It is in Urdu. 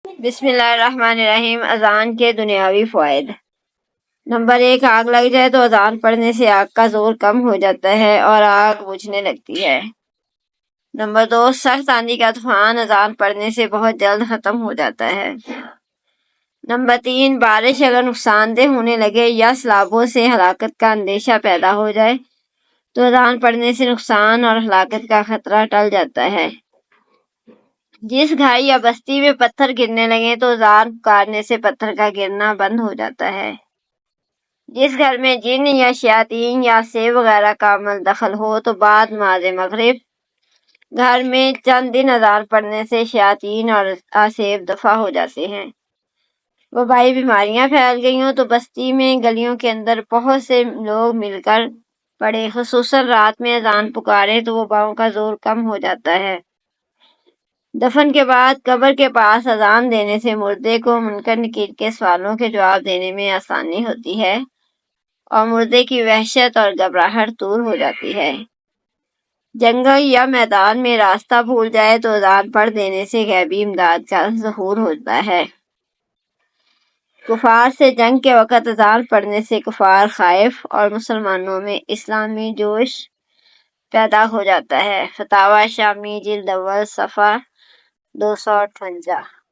بسم اللہ الرحمن الرحیم۔ اذان کے دنیاوی فوائد۔ نمبر 1، آگ لگ جائے تو اذان پڑھنے سے آگ کا زور کم ہو جاتا ہے اور آگ بجھنے لگتی ہے۔ نمبر 2، سخت آندھی کا طوفان اذان پڑھنے سے بہت جلد ختم ہو جاتا ہے۔ نمبر 3، بارش اگر نقصان دہ ہونے لگے یا سیلابوں سے ہلاکت کا اندیشہ پیدا ہو جائے تو اذان پڑھنے سے نقصان اور ہلاکت کا خطرہ ٹل جاتا ہے۔ جس گھر یا بستی میں پتھر گرنے لگے تو اذان پکارنے سے پتھر کا گرنا بند ہو جاتا ہے۔ جس گھر میں جن یا شیاطین یا سیب وغیرہ کا عمل دخل ہو تو بعد نماز مغرب گھر میں چند دن اذان پڑھنے سے شیاطین اور آسیب دفع ہو جاتے ہیں۔ وبائی بیماریاں پھیل گئی ہوں تو بستی میں گلیوں کے اندر بہت سے لوگ مل کر پڑھے، خصوصاً رات میں اذان پکارے تو وباؤں کا زور کم ہو جاتا ہے۔ دفن کے بعد قبر کے پاس اذان دینے سے مردے کو منکر نکیر کے سوالوں کے جواب دینے میں آسانی ہوتی ہے اور مردے کی وحشت اور گھبراہٹ دور ہو جاتی ہے۔ جنگل یا میدان میں راستہ بھول جائے تو اذان پڑھ دینے سے غیبی امداد کا ظہور ہوتا ہے۔ کفار سے جنگ کے وقت اذان پڑھنے سے کفار خائف اور مسلمانوں میں اسلامی جوش پیدا ہو جاتا ہے۔ فتاوی شامی جلد اول صفحہ 258۔